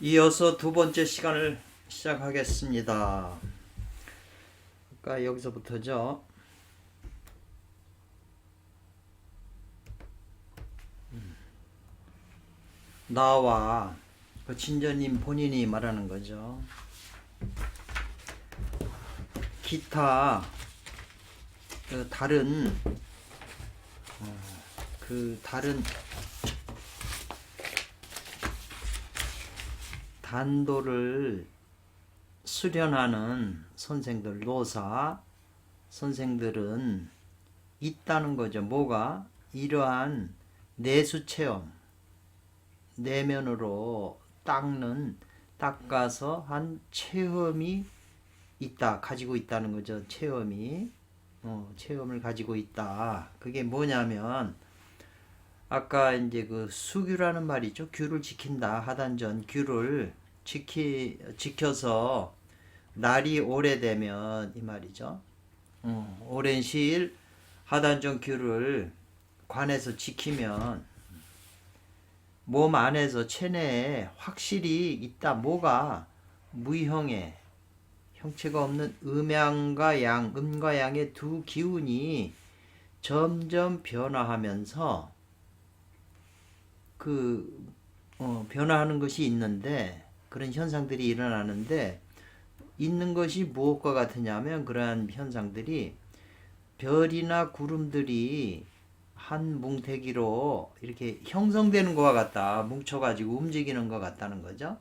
이어서 두 번째 시간을 시작하겠습니다. 그러니까 여기서부터죠. 나와 그 친자님 본인이 말하는 거죠. 기타 다른 다른 단도를 수련하는 선생들, 노사 선생들은 있다는 거죠. 뭐가? 이러한 내수 체험, 내면으로 닦아서 한 체험이 있다, 가지고 있다는 거죠. 체험을 가지고 있다. 그게 뭐냐면 아까 이제 그 수규라는 말이죠. 규를 지킨다. 하단전 규를 지켜서 날이 오래되면 이 말이죠. 오랜 시일 하단전 규를 관해서 지키면 몸 안에서 체내에 확실히 있다. 뭐가? 무형의 형체가 없는 음양과 양, 음과 양의 두 기운이 점점 변화하면서 변화하는 것이 있는데, 그런 현상들이 일어나는데, 있는 것이 무엇과 같으냐면 그러한 현상들이 별이나 구름들이 한 뭉태기로 이렇게 형성되는 것과 같다. 뭉쳐가지고 움직이는 것 같다는 거죠.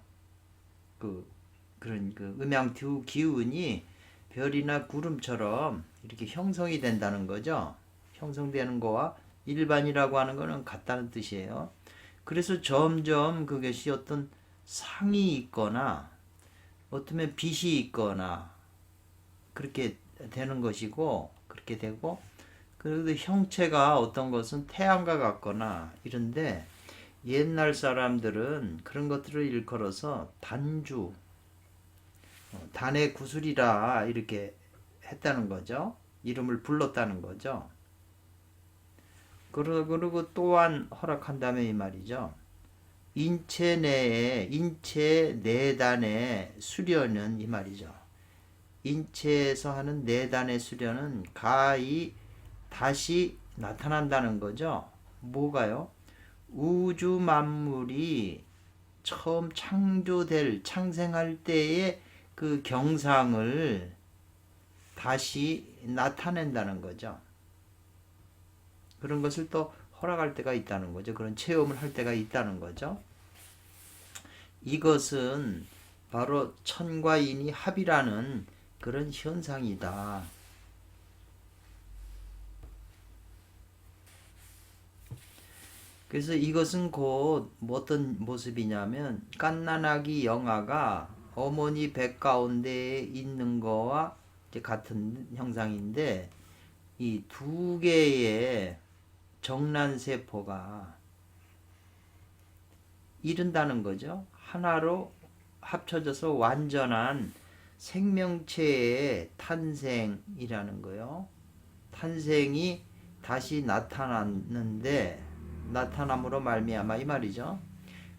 그런 음양 두 기운이 별이나 구름처럼 이렇게 형성이 된다는 거죠. 형성되는 거와 일반이라고 하는 거는 같다는 뜻이에요. 그래서 점점 그것이 어떤 상이 있거나 어쩌면 빛이 있거나 그렇게 되는 것이고, 그렇게 되고, 그래도 형체가 어떤 것은 태양과 같거나 이런데, 옛날 사람들은 그런 것들을 일컬어서 단주, 단의 구슬이라 이렇게 했다는 거죠. 이름을 불렀다는 거죠. 그리고 또한 허락한다면 이 말이죠. 인체 내단의 수련은 이 말이죠. 인체에서 하는 내단의 수련은 가히 다시 나타난다는 거죠. 뭐가요? 우주 만물이 처음 창생할 때의 그 경상을 다시 나타낸다는 거죠. 그런 것을 또 허락할 때가 있다는 거죠. 그런 체험을 할 때가 있다는 거죠. 이것은 바로 천과 인이 합이라는 그런 현상이다. 그래서 이것은 곧 어떤 모습이냐면 갓난아기 영아가 어머니 배 가운데에 있는 거와 같은 형상인데, 이 두 개의 정란세포가 이룬다는 거죠. 하나로 합쳐져서 완전한 생명체의 탄생이라는 거요. 탄생이 다시 나타남으로 말미암아 이 말이죠.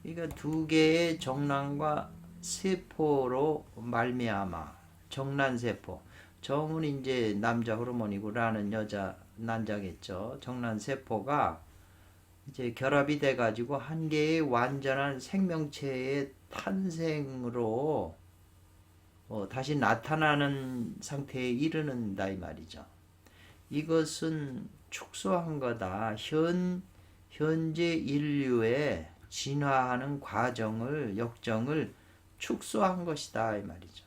그러니까 두 개의 정란과 세포로 말미암아, 정란세포. 정은 이제 남자 호르몬이고 라는 여자 난자겠죠. 정란세포가 이제 결합이 돼 가지고 한 개의 완전한 생명체의 탄생으로 다시 나타나는 상태에 이르는다 이 말이죠. 이것은 축소한 거다. 현재 인류의 진화하는 역정을 축소한 것이다 이 말이죠.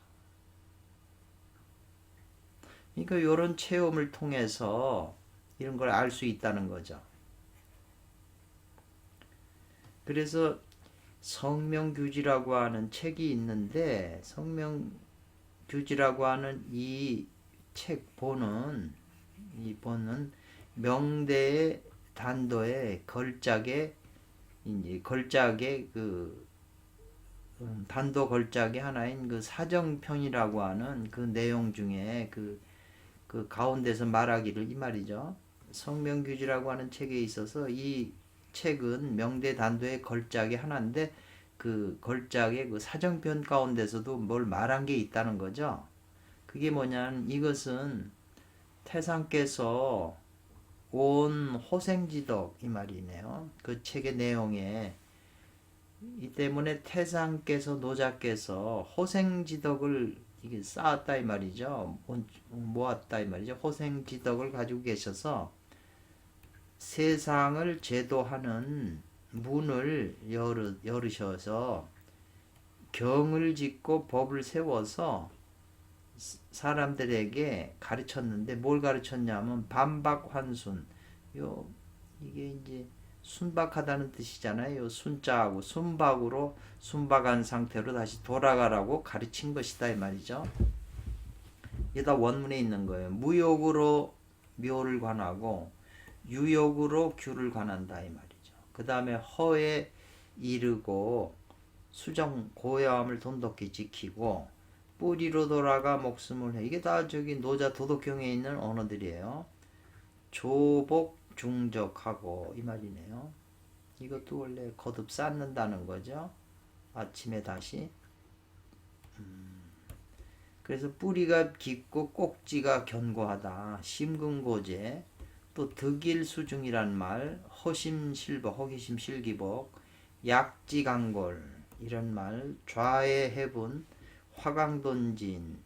그러니까 이런 체험을 통해서 이런 걸 알 수 있다는 거죠. 그래서 성명규지라고 하는 책이 있는데, 성명규지라고 하는 이 본은 명대의 단도의 걸작의 단도 걸작의 하나인 그 사정편이라고 하는 그 내용 중에 그 가운데서 말하기를 이 말이죠. 성명규지라고 하는 책에 있어서 이 책은 명대 단도의 걸작의 하나인데, 그 걸작의 그 사정편 가운데서도 뭘 말한 게 있다는 거죠. 그게 뭐냐면 이것은 태상께서 온 호생지덕 이 말이네요. 그 책의 내용에 이 때문에 태상께서 노자께서 호생지덕을 이게 쌓았다 이 말이죠. 모았다 이 말이죠. 호생지덕을 가지고 계셔서 세상을 제도하는 문을 열으셔서 경을 짓고 법을 세워서 사람들에게 가르쳤는데 뭘 가르쳤냐면 반박환순. 이게 이제 순박하다는 뜻이잖아요. 순자하고 순박으로 순박한 상태로 다시 돌아가라고 가르친 것이다 이 말이죠. 이게 다 원문에 있는 거예요. 무욕으로 묘를 관하고 유욕으로 규를 관한다 이 말이죠. 그 다음에 허에 이르고 수정 고요함을 돈독히 지키고 뿌리로 돌아가 목숨을 해. 이게 다 저기 노자 도덕경에 있는 언어들이에요. 조복 중적하고 이 말이네요. 이것도 원래 거듭 쌓는다는 거죠. 아침에 다시. 그래서 뿌리가 깊고 꼭지가 견고하다. 심근고제. 또 득일수중이란 말. 허심실복, 허기심 실기복. 약지강골 이런 말. 좌해해분. 화강돈진,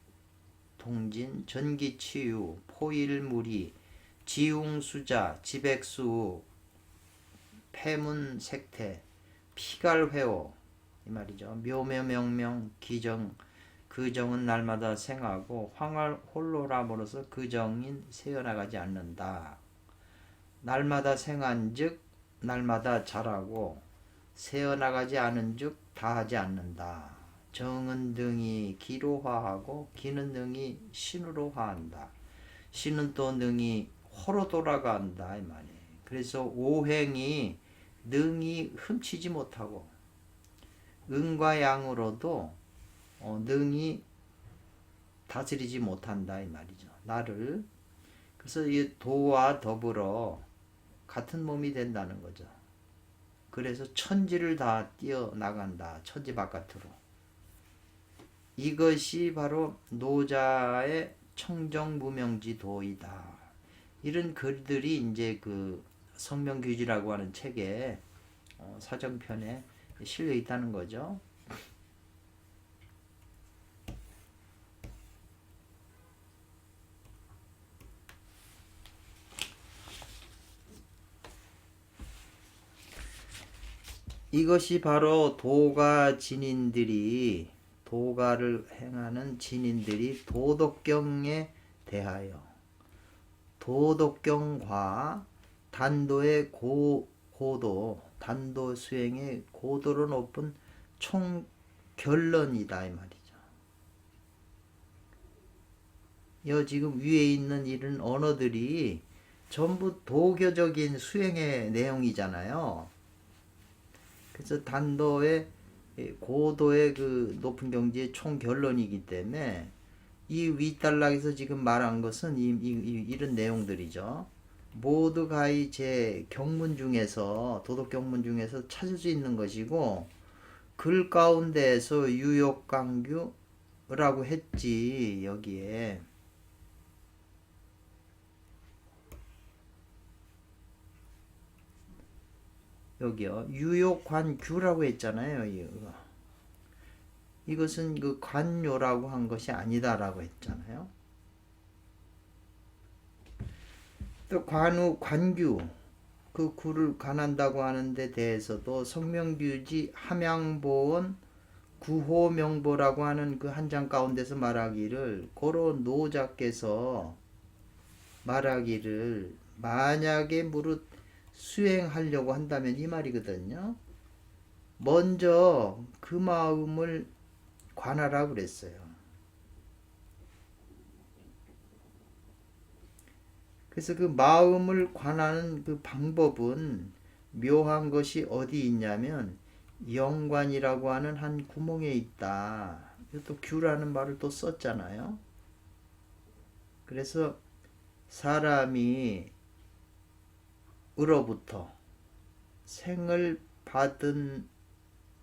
동진, 전기치유, 포일무리, 지웅수자, 지백수, 폐문색태, 피갈회오 이 말이죠. 묘묘명명, 기정, 그정은 날마다 생하고 황할 홀로람으로서 그정인 새어나가지 않는다. 날마다 생한즉 날마다 자라고 새어나가지 않은즉 다하지 않는다. 정은 등이 기로 화하고 기는 등이 신으로 화한다. 신은 또 능이 호로 돌아간다 이 말이에요. 그래서 오행이 능이 훔치지 못하고 음과 양으로도 능이 다스리지 못한다 이 말이죠. 나를. 그래서 이 도와 더불어 같은 몸이 된다는 거죠. 그래서 천지를 다 뛰어나간다. 천지 바깥으로. 이것이 바로 노자의 청정무명지도이다. 이런 글들이 이제 그 성명규지라고 하는 책에 사정편에 실려 있다는 거죠. 이것이 바로 도가를 행하는 진인들이 도덕경에 대하여 도덕경과 단도의 고도, 단도 수행의 고도로 높은 총결론이다 이 말이죠. 지금 위에 있는 이런 언어들이 전부 도교적인 수행의 내용이잖아요. 그래서 단도의 고도의 그 높은 경지의 총결론이기 때문에 이 윗단락에서 지금 말한 것은 이런 내용들이죠. 모두가 제 경문 중에서 도덕 경문 중에서 찾을 수 있는 것이고 글 가운데에서 유욕강규라고 했지. 여기에 여기요. 유욕관규라고 했잖아요. 이것은 그 관요라고 한 것이 아니다라고 했잖아요. 또 관규, 그 구를 관한다고 하는 데 대해서도 성명규지 함양보원 구호명보라고 하는 그 한 장 가운데서 말하기를 고로 노자께서 말하기를 만약에 무릇 수행하려고 한다면 이 말이거든요. 먼저 그 마음을 관하라 그랬어요. 그래서 그 마음을 관하는 그 방법은 묘한 것이 어디 있냐면 영관이라고 하는 한 구멍에 있다. 또 규라는 말을 또 썼잖아요. 그래서 사람이 으로부터 생을 받은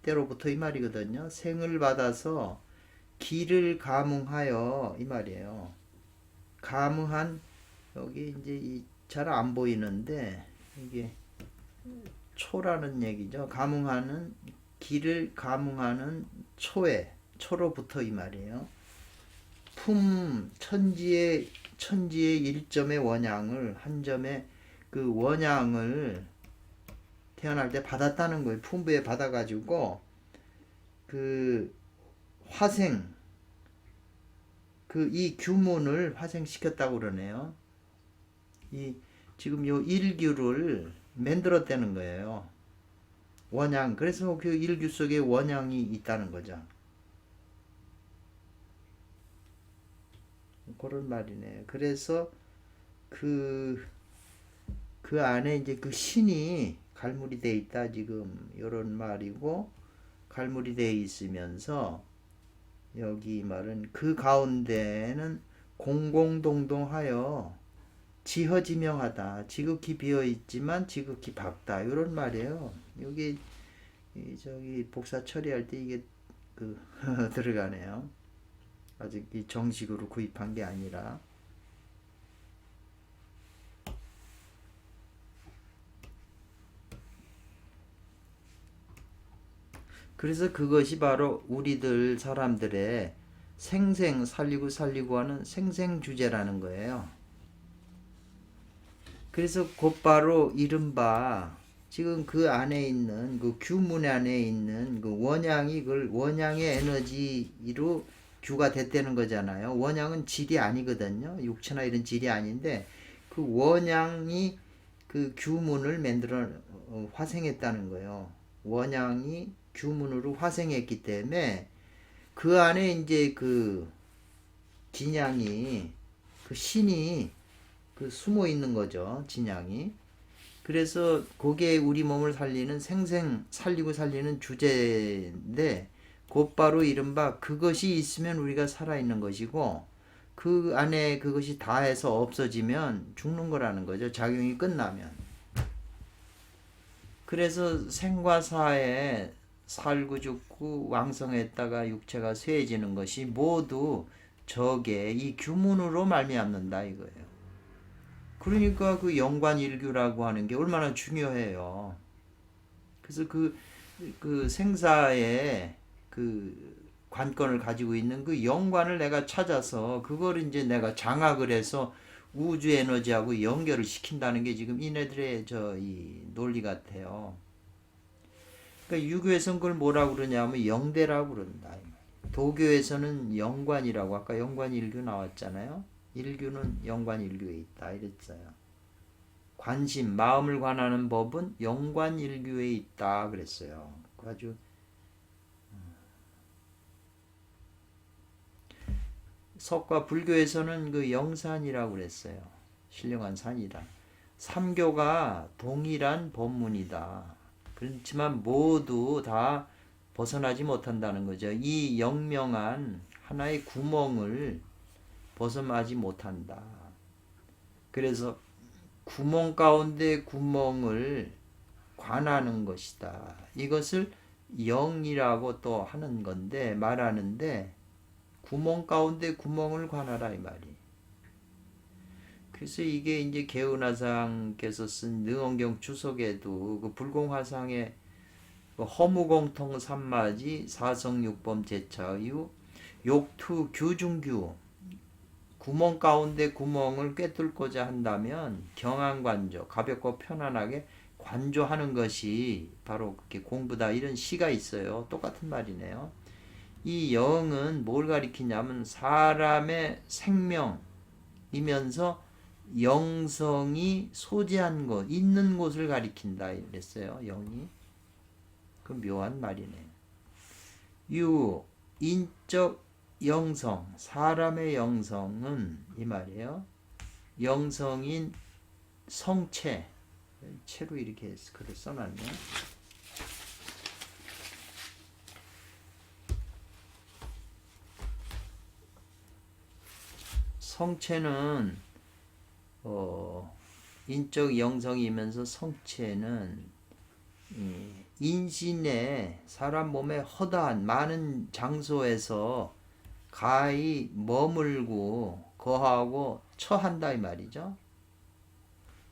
때로부터 이 말이거든요. 생을 받아서 기를 감응하여 이 말이에요. 감응한 여기 이제 잘 안 보이는데 이게 초라는 얘기죠. 감응하는 기를 감응하는 초로부터 이 말이에요. 천지의 일점의 원양을 한 점의 그 원양을 태어날 때 받았다는 거예요. 품부에 받아가지고 그 화생 이 규문을 화생시켰다고 그러네요. 지금 요 일규를 만들었다는 거예요. 원양. 그래서 그 일규 속에 원양이 있다는 거죠. 그런 말이네요. 그래서 그 안에 이제 그 신이 갈무리 돼 있다. 지금 이런 말이고, 갈무리 돼 있으면서 여기 말은 그 가운데는 공공동동하여 지허지명하다. 지극히 비어있지만 지극히 밝다. 이런 말이에요. 여기 저기 복사 처리할 때 이게 들어가네요. 아직 정식으로 구입한 게 아니라. 그래서 그것이 바로 우리들 사람들의 살리고 하는 생생주제라는 거예요. 그래서 곧바로 이른바 지금 그 안에 있는 그 규문 안에 있는 그 원양이 그걸 원양의 에너지로 규가 됐다는 거잖아요. 원양은 질이 아니거든요. 육체나 이런 질이 아닌데 그 원양이 그 규문을 만들어 화생했다는 거예요. 원양이 규문으로 화생했기 때문에 그 안에 이제 그 진양이 그 신이 그 숨어 있는 거죠. 진양이. 그래서 그게 우리 몸을 살리는 주제인데 곧바로 이른바 그것이 있으면 우리가 살아있는 것이고 그 안에 그것이 다해서 없어지면 죽는 거라는 거죠. 작용이 끝나면. 그래서 생과 사에 살고 죽고 왕성했다가 육체가 쇠해지는 것이 모두 적의 이 규문으로 말미암는다 이거예요. 그러니까 그 영관일규라고 하는 게 얼마나 중요해요. 그래서 그 생사의 그 관건을 가지고 있는 그 영관을 내가 찾아서 그걸 이제 내가 장악을 해서 우주 에너지하고 연결을 시킨다는 게 지금 이네들의 이 논리 같아요. 그러니까 유교에서는 그걸 뭐라고 그러냐면 영대라고 그런다. 도교에서는 영관이라고 아까 영관일규 나왔잖아요. 일규는 영관일규에 있다 이랬어요. 관심, 마음을 관하는 법은 영관일규에 있다 그랬어요. 아주 석과 불교에서는 그 영산이라고 그랬어요. 신령한 산이다. 삼교가 동일한 법문이다. 그렇지만 모두 다 벗어나지 못한다는 거죠. 이 영명한 하나의 구멍을 벗어나지 못한다. 그래서 구멍 가운데 구멍을 관하는 것이다. 이것을 영이라고 또 하는 건데 말하는데 구멍 가운데 구멍을 관하라 이 말이. 그래서 이게 이제 개운화상께서 쓴 능언경 주석에도 그 불공화상의 그 허무공통 삼마지 사성육범 제차유 욕투 규중규 구멍 가운데 구멍을 꿰뚫고자 한다면 경안관조 가볍고 편안하게 관조하는 것이 바로 그렇게 공부다 이런 시가 있어요. 똑같은 말이네요. 이 영은 뭘 가리키냐면 사람의 생명이면서 영성이 소재한 곳, 있는 곳을 가리킨다 이랬어요. 영이. 그 묘한 말이네요. 인적 영성, 사람의 영성은 이 말이에요. 영성인 성체, 체로 이렇게 글을 써놨네요. 성체는 인적 영성이면서 성체는 인신에 사람 몸에 허다한 많은 장소에서 가히 머물고 거하고 처한다 이 말이죠.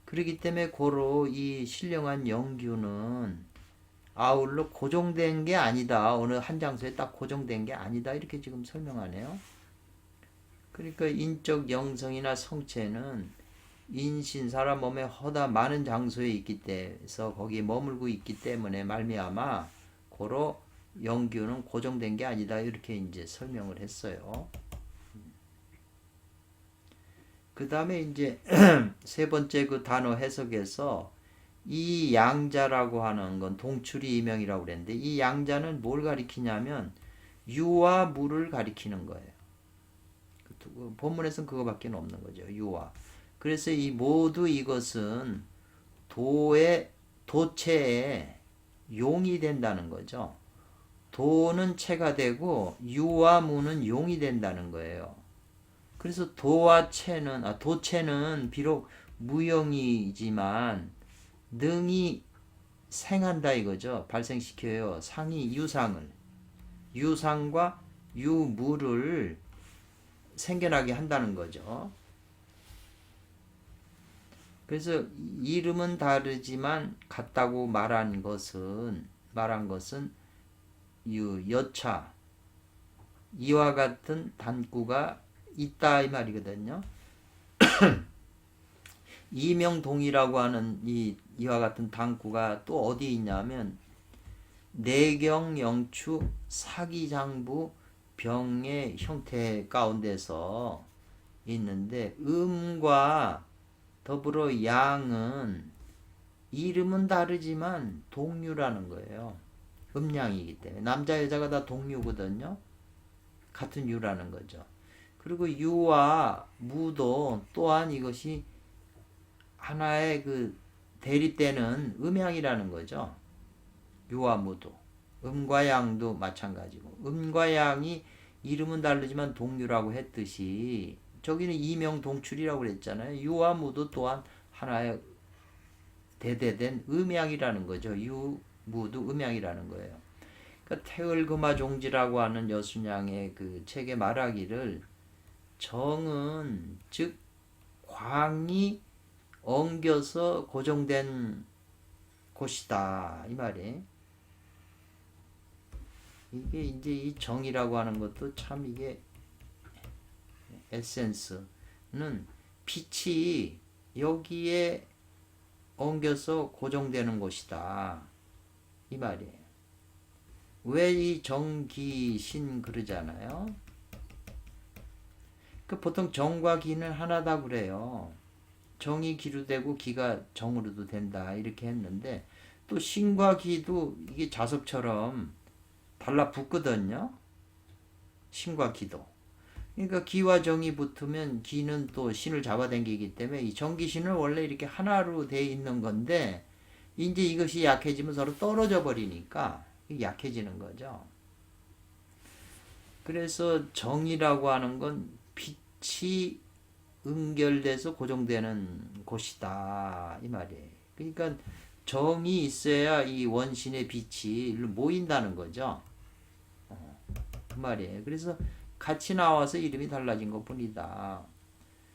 그렇기 때문에 고로 이 신령한 영규는 아울러 고정된 게 아니다. 어느 한 장소에 딱 고정된 게 아니다. 이렇게 지금 설명하네요. 그러니까 인적 영성이나 성체는 인신 사람 몸에 허다 많은 장소에 있기 때문에 거기에 머물고 있기 때문에 말미암아 고로 영규는 고정된 게 아니다. 이렇게 이제 설명을 했어요. 그 다음에 이제 세 번째 그 단어 해석에서 이 양자라고 하는 건 동출이 이명이라고 그랬는데 이 양자는 뭘 가리키냐면 유와 무를 가리키는 거예요. 본문에서는 그거밖에 없는 거죠. 유와. 그래서 이 모두 이것은 도체의 용이 된다는 거죠. 도는 체가 되고 유와 무는 용이 된다는 거예요. 그래서 도와 체는 도체는 비록 무형이지만 능이 생한다 이거죠. 발생시켜요. 상이 유상과 유무를 생겨나게 한다는 거죠. 그래서 이름은 다르지만 같다고 말한 것은 여차 이와 같은 단구가 있다 이 말이거든요. 이명동이라고 하는 이와 같은 단구가 또 어디 있냐면 내경 영추 사기장부 병의 형태 가운데서 있는데 음과 더불어 양은 이름은 다르지만 동류라는 거예요. 음양이기 때문에 남자 여자가 다 동류거든요. 같은 유라는 거죠. 그리고 유와 무도 또한 이것이 하나의 그 대립되는 음양이라는 거죠. 유와 무도. 음과 양도 마찬가지고. 음과 양이 이름은 다르지만 동류라고 했듯이 저기는 이명동출이라고 그랬잖아요. 유와 무도 또한 하나의 대대된 음양이라는 거죠. 유, 무도 음양이라는 거예요. 그러니까 태을금화종지라고 하는 여순양의 그 책에 말하기를 정은 즉 광이 엉겨서 고정된 곳이다 이 말이. 이게 이제 이 정이라고 하는 것도 참 이게 에센스는 빛이 여기에 엉겨서 고정되는 곳이다 이 말이에요. 왜 이 정기신 그러잖아요. 그 보통 정과 기는 하나다 그래요. 정이 기로 되고 기가 정으로도 된다 이렇게 했는데 또 신과 기도 이게 자석처럼 달라붙거든요. 신과 기도. 그러니까 기와 정이 붙으면 기는 또 신을 잡아당기기 때문에 이 정기신은 원래 이렇게 하나로 돼 있는 건데 이제 이것이 약해지면 서로 떨어져 버리니까 약해지는 거죠. 그래서 정이라고 하는 건 빛이 응결돼서 고정되는 곳이다 이 말이에요. 그러니까 정이 있어야 이 원신의 빛이 모인다는 거죠. 그 말이에요. 그래서 같이 나와서 이름이 달라진 것뿐이다.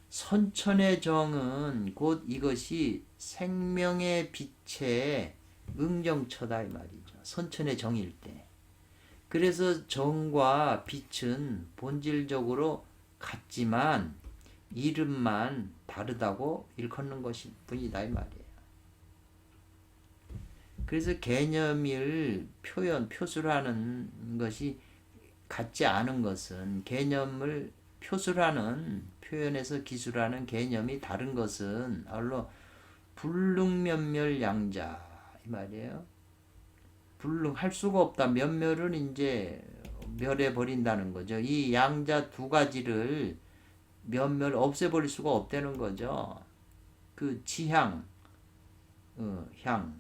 선천의 정은 곧 이것이 생명의 빛의 응정처다 이 말이죠. 선천의 정일 때. 그래서 정과 빛은 본질적으로 같지만 이름만 다르다고 일컫는 것일 뿐이다 이 말이에요. 그래서 개념을 표술하는 것이 같지 않은 것은 개념을 표술하는 표현에서 기술하는 개념이 다른 것은 아울러 불능면멸양자 이 말이에요. 불능할 수가 없다. 면멸은 이제 멸해 버린다는 거죠. 이 양자 두 가지를 면멸 없애버릴 수가 없다는 거죠. 그 지향, 향,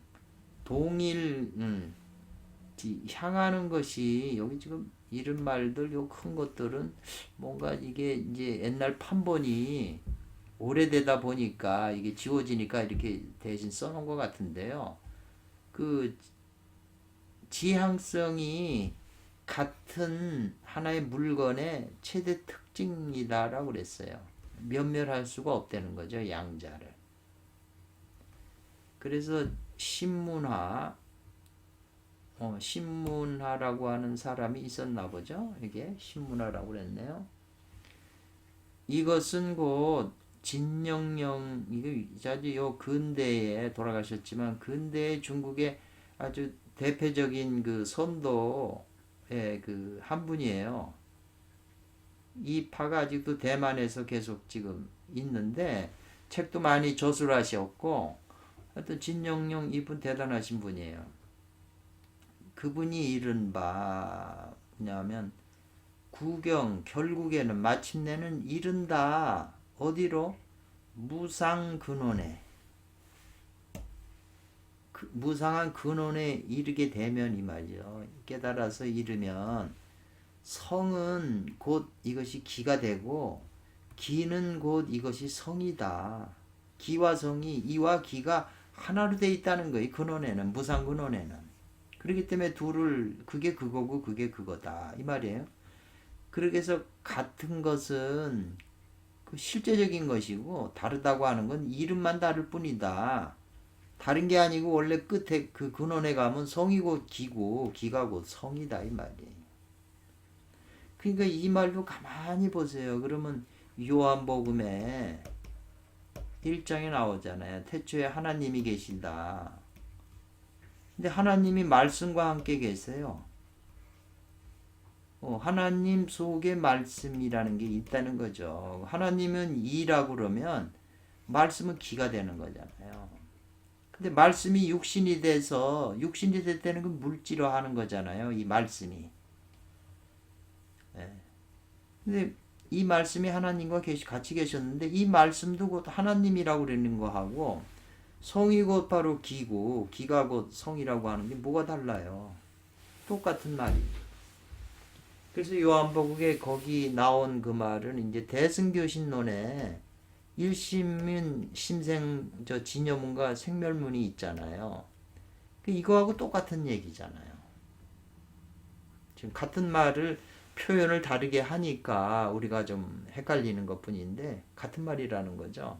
동일, 향하는 것이 여기 지금 이런 말들, 요 큰 것들은 뭔가 이게 이제 옛날 판본이 오래되다 보니까 이게 지워지니까 이렇게 대신 써놓은 것 같은데요. 그 지향성이 같은 하나의 물건의 최대 특징이다라고 그랬어요. 면멸할 수가 없다는 거죠, 양자를. 그래서 신문화라고 하는 사람이 있었나 보죠. 이게 신문화라고 그랬네요. 이것은 곧 진영령, 이거 아주 요 근대에 돌아가셨지만 근대의 중국의 아주 대표적인 그 선도의 그 한 분이에요. 이 파가 아직도 대만에서 계속 지금 있는데 책도 많이 저술하셨고, 하여튼 진영령 이분 대단하신 분이에요. 그분이 이른 바 뭐냐면 결국에는 마침내는 이른다. 어디로? 무상근원에. 무상한 근원에 이르게 되면 이 말이죠. 깨달아서 이르면 성은 곧 이것이 기가 되고 기는 곧 이것이 성이다. 기와 성이, 이와 기가 하나로 돼 있다는 거예요. 근원에는, 무상근원에는. 그렇기 때문에 그게 그거고 그게 그거다 이 말이에요. 그렇게 해서 같은 것은 그 실제적인 것이고 다르다고 하는 건 이름만 다를 뿐이다. 다른 게 아니고 원래 끝에 그 근원에 가면 성이고 기고 기가 곧 성이다 이 말이에요. 그러니까 이 말도 가만히 보세요. 그러면 요한복음에 1장에 나오잖아요. 태초에 하나님이 계신다. 근데 하나님이 말씀과 함께 계세요. 하나님 속에 말씀이라는 게 있다는 거죠. 하나님은 이라고 그러면 말씀은 기가 되는 거잖아요. 근데 말씀이 육신이 될 때는 그 물질화 하는 거잖아요. 이 말씀이. 예. 근데 이 말씀이 하나님과 같이 계셨는데 이 말씀도 곧 하나님이라고 그러는 거하고 성이 곧 바로 기고 기가 곧 성이라고 하는 게 뭐가 달라요? 똑같은 말이에요. 그래서 요한복음에 거기 나온 그 말은 이제 대승교신론에 일심은 심생 진여문과 생멸문이 있잖아요. 이거하고 똑같은 얘기잖아요. 지금 같은 말을 표현을 다르게 하니까 우리가 좀 헷갈리는 것뿐인데 같은 말이라는 거죠.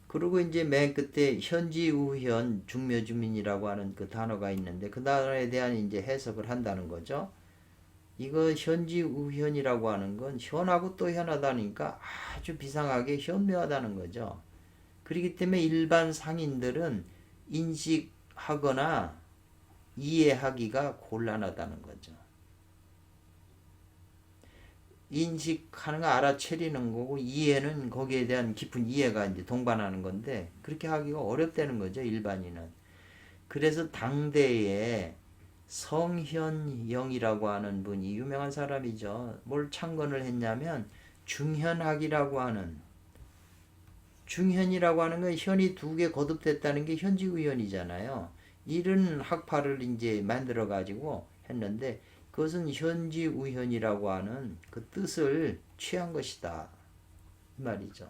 그리고 이제 맨 끝에 현지우현 중묘주민이라고 하는 그 단어가 있는데 그 단어에 대한 이제 해석을 한다는 거죠. 이거 현지우현이라고 하는 건 현하고 또 현하다니까 아주 비상하게 현묘하다는 거죠. 그렇기 때문에 일반 상인들은 인식하거나 이해하기가 곤란하다는 거죠. 인식하는 거 알아채리는 거고 이해는 거기에 대한 깊은 이해가 이제 동반하는 건데 그렇게 하기가 어렵다는 거죠, 일반인은. 그래서 당대에 성현영이라고 하는 분이 유명한 사람이죠. 뭘 창건을 했냐면 중현학이라고 하는, 중현이라고 하는 건 현이 두 개 거듭됐다는 게 현지우현이잖아요. 이런 학파를 이제 만들어 가지고 했는데 그것은 현지우현이라고 하는 그 뜻을 취한 것이다 이 말이죠.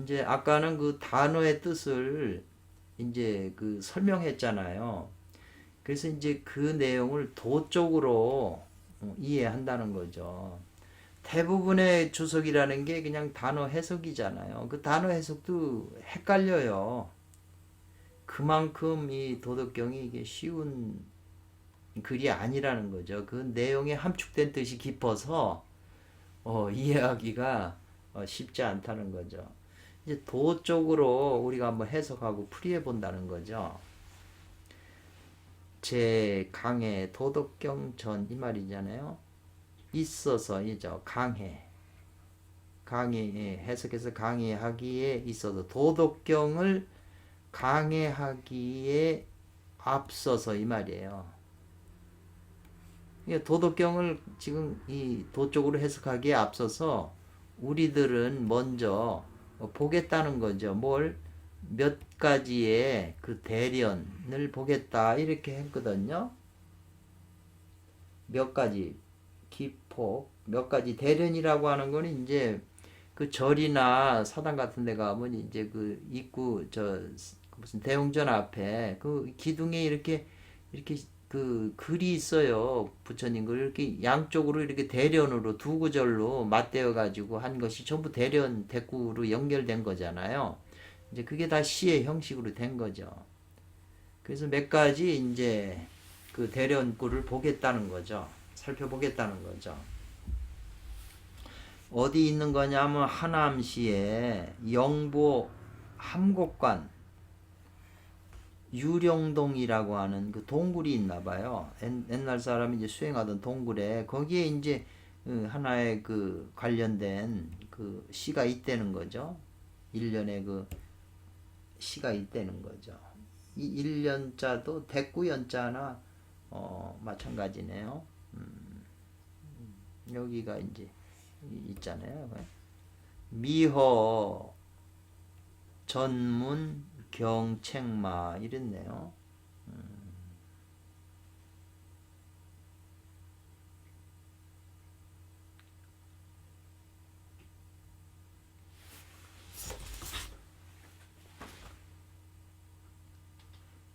이제 아까는 그 단어의 뜻을 이제 그 설명했잖아요. 그래서 이제 그 내용을 도적으로 이해한다는 거죠. 대부분의 주석이라는 게 그냥 단어 해석이잖아요. 그 단어 해석도 헷갈려요. 그만큼 이 도덕경이 이게 쉬운 글이 아니라는 거죠. 그 내용에 함축된 뜻이 깊어서 이해하기가 쉽지 않다는 거죠. 이제 도적으로 우리가 한번 해석하고 풀이해 본다는 거죠. 제 강해 도덕경 전 이 말이잖아요. 있어서이죠. 강해 해석해서 강해하기에 있어서 도덕경을 강해하기에 앞서서 이 말이에요. 도덕경을 지금 이 도적으로 해석하기에 앞서서 우리들은 먼저 보겠다는 거죠. 몇 가지의 그 대련을 보겠다 이렇게 했거든요. 몇 가지 기폭, 몇 가지 대련이라고 하는 거는 이제 그 절이나 사당 같은 데 가면 이제 그 입구 무슨 대웅전 앞에 그 기둥에 이렇게 그 글이 있어요. 부처님 글 이렇게 양쪽으로 이렇게 대련으로 두 구절로 맞대어 가지고 한 것이 전부 대련 대구로 연결된 거잖아요. 이제 그게 다 시의 형식으로 된 거죠. 그래서 몇 가지 이제 그 대련구를 보겠다는 거죠. 살펴보겠다는 거죠. 어디 있는 거냐면 하남시에 영보 함곡관 유령동이라고 하는 그 동굴이 있나 봐요. 옛날 사람이 이제 수행하던 동굴에 거기에 이제 하나의 그 관련된 그 시가 있다는 거죠. 1년에 그 시가 있다는 거죠. 이 1년자도 대구연자나 마찬가지네요. 여기가 이제 있잖아요. 미허 전문 경책마 이랬네요.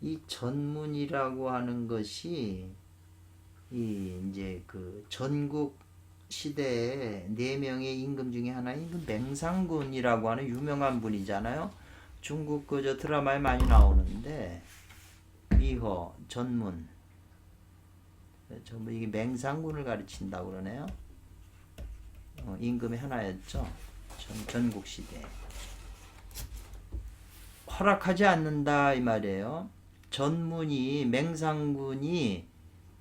이 전문이라고 하는 것이 이제 그 전국 시대에 네 명의 임금 중에 하나인 그 맹상군이라고 하는 유명한 분이잖아요. 중국 그 저 드라마에 많이 나오는데 미허 전문 전부 이게 맹상군을 가르친다고 그러네요. 임금의 하나였죠. 전국 시대 허락하지 않는다 이 말이에요. 전문이 맹상군이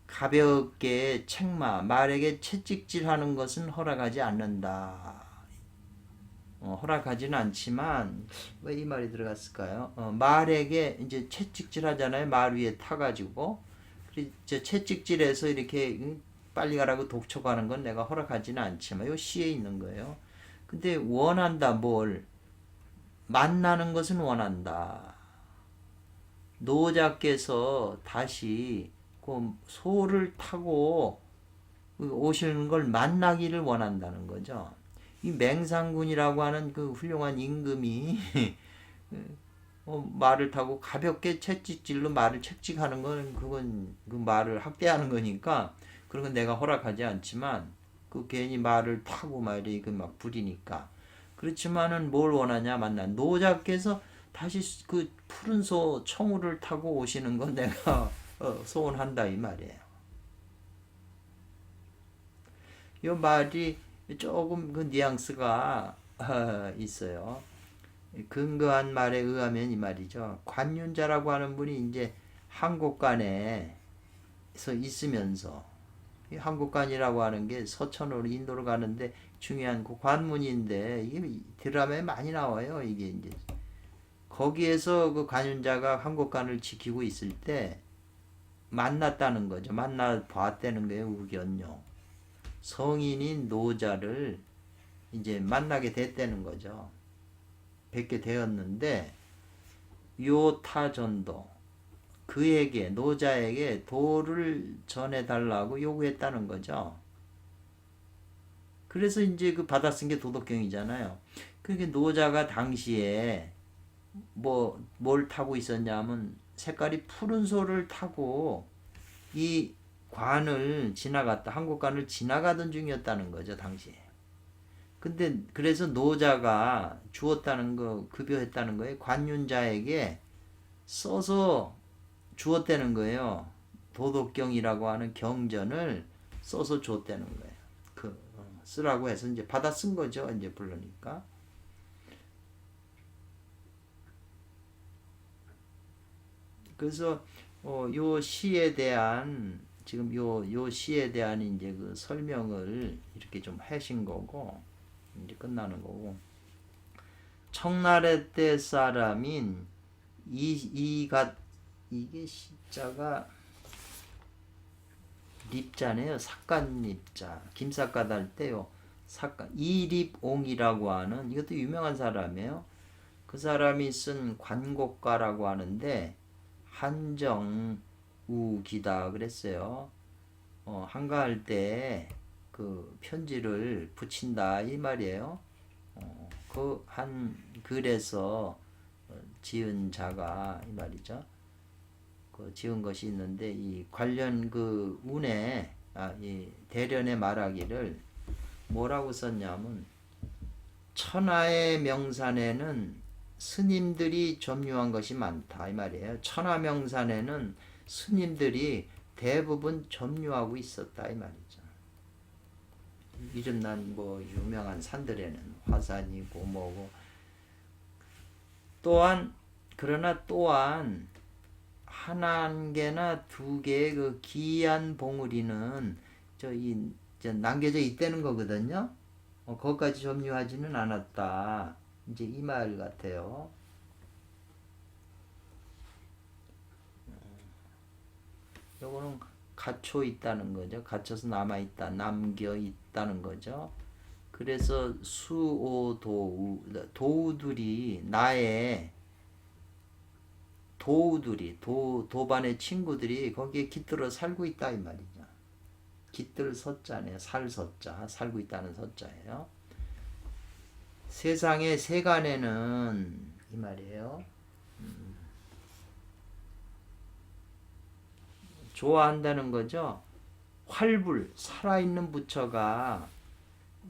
가볍게 책마 말에게 채찍질하는 것은 허락하지 않는다. 허락하지는 않지만 왜 이 말이 들어갔을까요? 말에게 이제 채찍질하잖아요. 말 위에 타가지고 이제 채찍질해서 이렇게 빨리 가라고 독촉하는 건 내가 허락하지는 않지만 요 시에 있는 거예요. 근데 원한다 뭘 만나는 것은 원한다. 노자께서 다시 그 소를 타고 오시는 걸 만나기를 원한다는 거죠. 이 맹상군이라고 하는 그 훌륭한 임금이 말을 타고 가볍게 채찍질로 말을 채찍하는 건 그건 그 말을 학대하는 거니까 그런 건 내가 허락하지 않지만 그 괜히 말을 타고 말이 그 막 부리니까 그렇지만은 뭘 원하냐 만나 노자께서 다시 그 푸른 소 청우를 타고 오시는 건 내가 소원한다 이 말이에요. 이 말이 조금 그 뉘앙스가 있어요. 근거한 말에 의하면 이 말이죠. 관윤자라고 하는 분이 이제 한국관에서 있으면서 이 한국관이라고 하는 게 서천으로 인도로 가는데 중요한 그 관문인데 이게 드라마에 많이 나와요. 이게 이제 거기에서 그 관윤자가 한국관을 지키고 있을 때 만났다는 거죠. 만나 봤다는 거예요. 우견요. 성인인 노자를 이제 만나게 됐다는 거죠. 뵙게 되었는데 요타전도 그에게 노자에게 도를 전해달라고 요구했다는 거죠. 그래서 이제 그 받아 쓴 게 도덕경이잖아요. 그게 노자가 당시에 뭘 타고 있었냐면 색깔이 푸른 소를 타고 이 관을 지나갔다 한국관을 지나가던 중이었다는 거죠 당시에. 근데 그래서 노자가 주었다는 거 급여했다는 거예요. 관윤자에게 써서 주었다는 거예요. 도덕경이라고 하는 경전을 써서 줬다는 거예요. 쓰라고 해서 이제 받아 쓴 거죠. 이제 부르니까. 그래서 요 시에 대한 지금 요 시에 대한 이제 그 설명을 이렇게 좀 하신 거고 이제 끝나는 거고 청나라 때 사람인 이게 시자가 립자네요. 삭간립자 김삿갓 할 때요. 삭간 이립옹이라고 하는 이것도 유명한 사람이에요. 그 사람이 쓴 관곡가라고 하는데 한정우기다 그랬어요. 한가할 때 그 편지를 붙인다 이 말이에요. 그 한 글에서 지은 자가 이 말이죠. 그 지은 것이 있는데 이 관련 그 운에 이 대련에 말하기를 뭐라고 썼냐면 천하의 명산에는 스님들이 점유한 것이 많다 이 말이에요. 천하명산에는 스님들이 대부분 점유하고 있었다 이 말이죠. 이름난 뭐 유명한 산들에는 화산이고 뭐고 그러나 또한 한 개나 두 개의 그 기이한 봉우리는 남겨져 있다는 거거든요. 거기까지 점유하지는 않았다. 이제 이 말 같아요. 요거는 갇혀 있다는 거죠. 갇혀서 남아 있다, 남겨 있다는 거죠. 그래서 도우들이 나의 도반의 친구들이 거기에 깃들어 살고 있다 이 말이죠. 깃들 서자네요. 살서자, 살고 있다는 서자예요. 세상의 세간에는 이 말이에요. 좋아한다는 거죠. 활불, 살아있는 부처가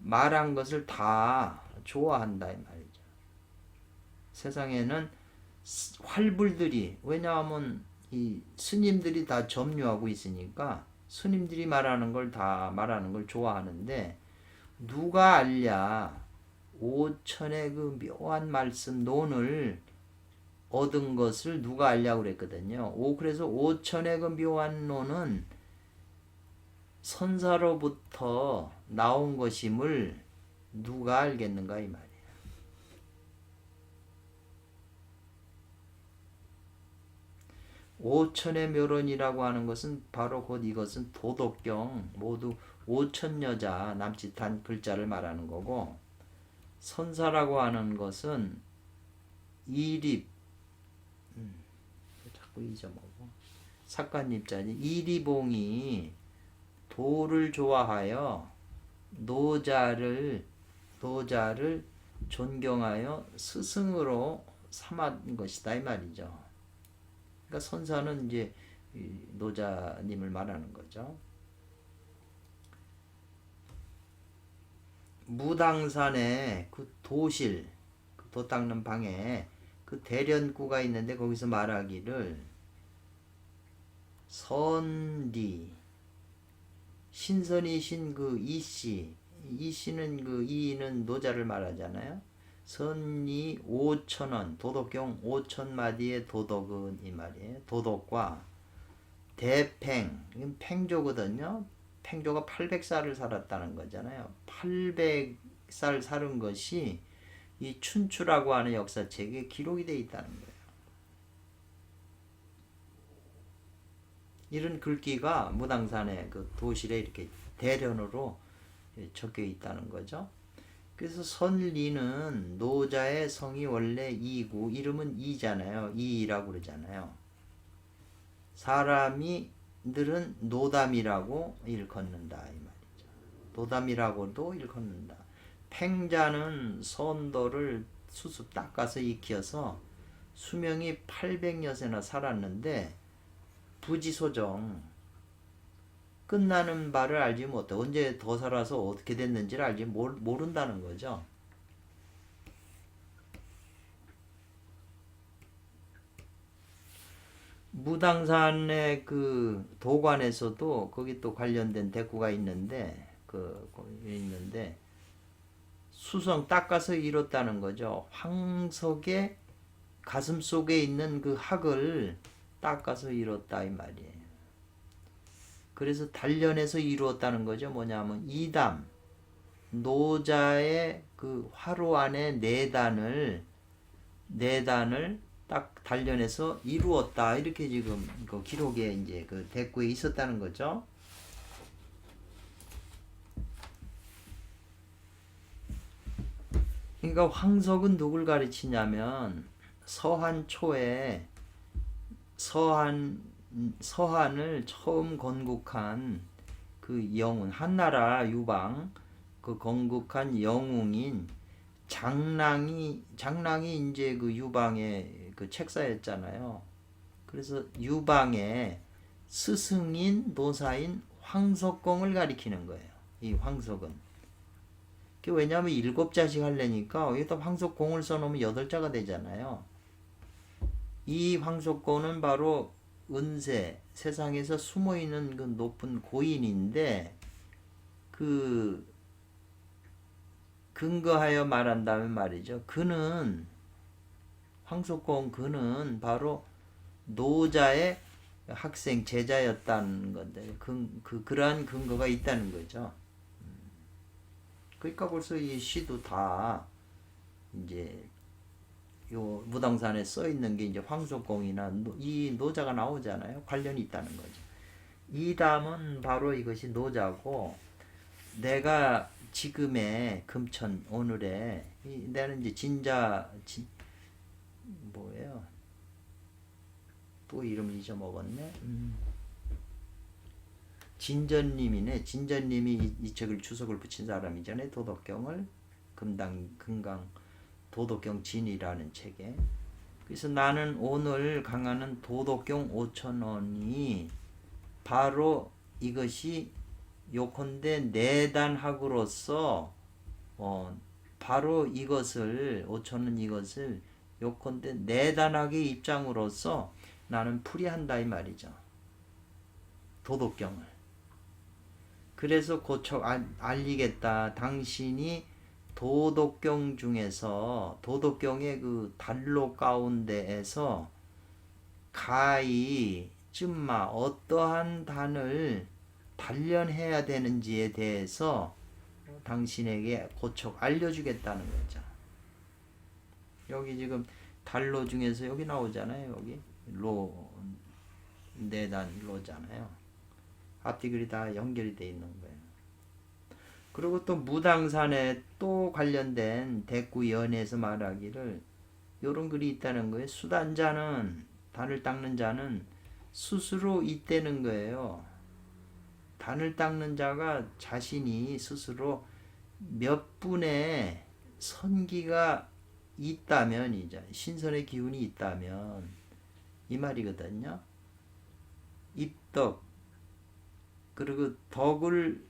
말한 것을 다 좋아한다 이 말이죠. 세상에는 활불들이, 왜냐하면 이 스님들이 다 점유하고 있으니까 스님들이 말하는 걸 다 말하는 걸 좋아하는데, 누가 알랴 오천의 그 묘한 말씀 논을 얻은 것을 누가 알냐고 그랬거든요. 그래서 오천의 그 묘한 논은 선사로부터 나온 것임을 누가 알겠는가 이 말이에요. 오천의 묘론이라고 하는 것은 바로 곧 이것은 도덕경 모두 오천여자 남짓한 글자를 말하는 거고, 선사라고 하는 것은 이립 자꾸 잊어먹어 삭간입자니 이리봉이 도를 좋아하여 노자를 존경하여 스승으로 삼은 것이다 이 말이죠. 그러니까 선사는 이제 노자님을 말하는 거죠. 무당산에 그 도실, 도 닦는 방에 그 대련구가 있는데 거기서 말하기를 선리 신선이신 그 이씨, 이씨는 그 이는 노자를 말하잖아요. 선리 5,000원, 도덕경 5,000마디의 도덕은 이 말이에요. 도덕과 대팽, 이건 팽조거든요. 팽조가 800살을 살았다는 거잖아요. 800살 살은 것이 이 춘추라고 하는 역사책에 기록이 되어 있다는 거예요. 이런 글귀가 무당산의 그 도실에 이렇게 대련으로 적혀 있다는 거죠. 그래서 선리는 노자의 성이 원래 이고 이름은 이잖아요. 이라고 그러잖아요. 사람이들은 노담이라고 일컫는다 이 말이죠. 노담이라고도 일컫는다. 팽자는 선도를 수습 닦아서 익혀서 수명이 800여세나 살았는데 부지소정 끝나는 바를 알지 못해. 언제 더 살아서 어떻게 됐는지를 알지 모른다는 거죠. 무당산의 그 도관에서도 거기 또 관련된 대구가 있는데 수성 닦아서 이뤘다는 거죠. 황석의 가슴 속에 있는 그 학을 닦아서 이뤘다 이 말이에요. 그래서 단련해서 이루었다는 거죠. 뭐냐면 이담 노자의 그 화로 안에 내단을 딱 단련해서 이루었다 이렇게 지금 그 기록에 이제 그 대구에 있었다는 거죠. 그러니까 황석은 누굴 가르치냐면 서한 초에 서한을 처음 건국한 그 영웅 한나라 유방 그 건국한 영웅인 장랑이 이제 그 유방의 그 책사였잖아요. 그래서 유방의 스승인 노사인 황석공을 가리키는 거예요. 이 황석은. 왜냐하면 7자씩 하려니까 여기다 황석공을 써놓으면 8자가 되잖아요. 이 황석공은 바로 은세, 세상에서 숨어있는 그 높은 고인인데 그 근거하여 말한다면 말이죠. 그는 황석공 그는 바로 노자의 학생 제자였다는 건데 그러한 근거가 있다는 거죠. 그러니까 벌써 이 시도 다 이제 요 무당산에 써 있는 게 이제 황석공이나 이 노자가 나오잖아요. 관련이 있다는 거죠. 이 담은 바로 이것이 노자고 내가 지금의 금천 오늘의 나는 이제 뭐예요? 또 이름 잊어먹었네. 진전님이네. 진전님이 이 책을 주석을 붙인 사람이잖아요. 도덕경을 금강 도덕경 진이라는 책에. 그래서 나는 오늘 강하는 도덕경 5,000원이 바로 이것이 요컨대 내단학으로서 바로 이것을 5,000원 이것을 요컨대 내단학의 입장으로서 나는 풀이한다 이 말이죠. 도덕경을. 그래서 고쳐 알리겠다. 당신이 도덕경 중에서 도덕경의 그 단로 가운데에서 가히 쯤마 어떠한 단을 단련해야 되는지에 대해서 당신에게 고쳐 알려주겠다는 거죠. 여기 지금 단로 중에서 여기 나오잖아요. 여기 내단 로잖아요. 앞뒤 글이 다 연결이 돼 있는 거예요. 그리고 또 무당산에 또 관련된 대구연에서 말하기를 요런 글이 있다는 거예요. 수단자는 단을 닦는 자는 스스로 있다는 거예요. 단을 닦는 자가 자신이 스스로 몇 분의 선기가 있다면 이제 신선의 기운이 있다면 이 말이거든요. 입덕 그리고 덕을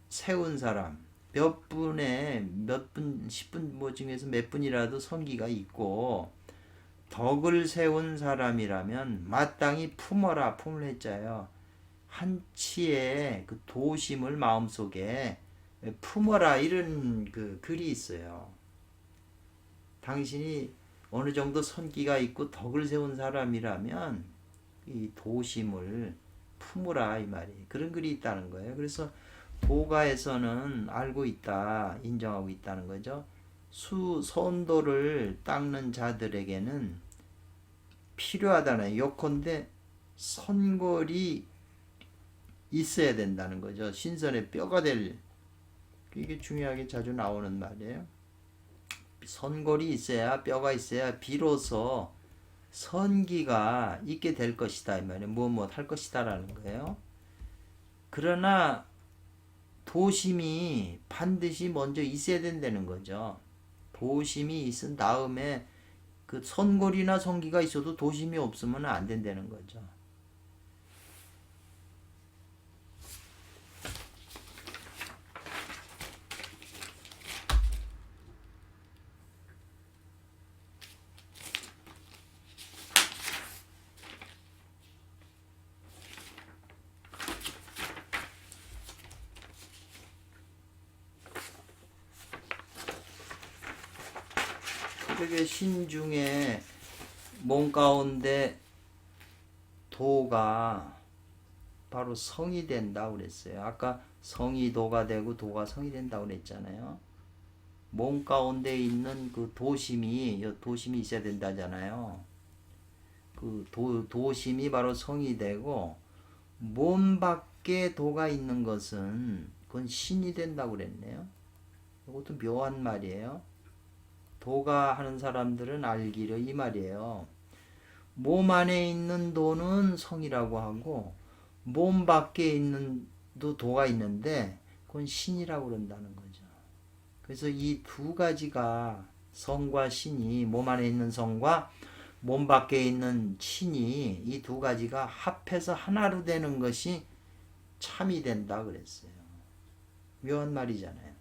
세운 사람 몇 분, 10분 뭐 중에서 몇 분이라도 선기가 있고 덕을 세운 사람이라면 마땅히 품어라. 품을 했자요. 한치의 그 도심을 마음속에 품어라 이런 그 글이 있어요. 당신이 어느 정도 선기가 있고 덕을 세운 사람이라면 이 도심을 품으라 이 말이 그런 글이 있다는 거예요. 그래서 도가에서는 알고 있다, 인정하고 있다는 거죠. 선도를 닦는 자들에게는 필요하다는 요컨대 선골이 있어야 된다는 거죠. 신선의 뼈가 될 이게 중요하게 자주 나오는 말이에요. 선골이 있어야 뼈가 있어야 비로소 선기가 있게 될 것이다 이 말이에요. 무엇 할 것이다라는 거예요. 그러나 도심이 반드시 먼저 있어야 된다는 거죠. 도심이 있은 다음에 그 선골이나 선기가 있어도 도심이 없으면 안 된다는 거죠. 그게 신중에 몸 가운데 도가 바로 성이 된다고 그랬어요. 아까 성이 도가 되고 도가 성이 된다고 그랬잖아요. 몸 가운데 있는 그 도심이 있어야 된다잖아요. 그 도심이 바로 성이 되고 몸 밖에 도가 있는 것은 그건 신이 된다고 그랬네요. 이것도 묘한 말이에요. 도가 하는 사람들은 알기를 이 말이에요. 몸 안에 있는 도는 성이라고 하고 몸 밖에 있는 도가 있는데 그건 신이라고 그런다는 거죠. 그래서 이 두 가지가 성과 신이 몸 안에 있는 성과 몸 밖에 있는 신이 이 두 가지가 합해서 하나로 되는 것이 참이 된다 그랬어요. 묘한 말이잖아요.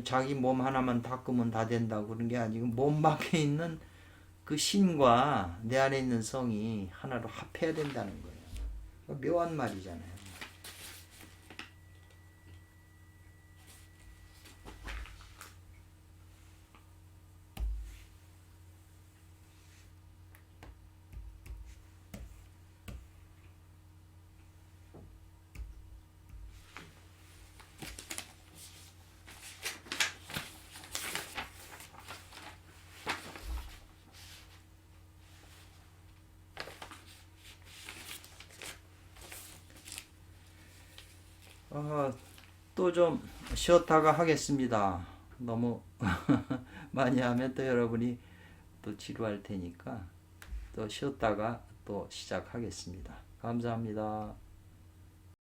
자기 몸 하나만 닦으면 다 된다고 그런 게 아니고 몸 밖에 있는 그 신과 내 안에 있는 성이 하나로 합해야 된다는 거예요. 묘한 말이잖아요. 또 좀 쉬었다가 하겠습니다. 너무 많이 하면 또 여러분이 또 지루할 테니까 또 쉬었다가 또 시작하겠습니다. 감사합니다.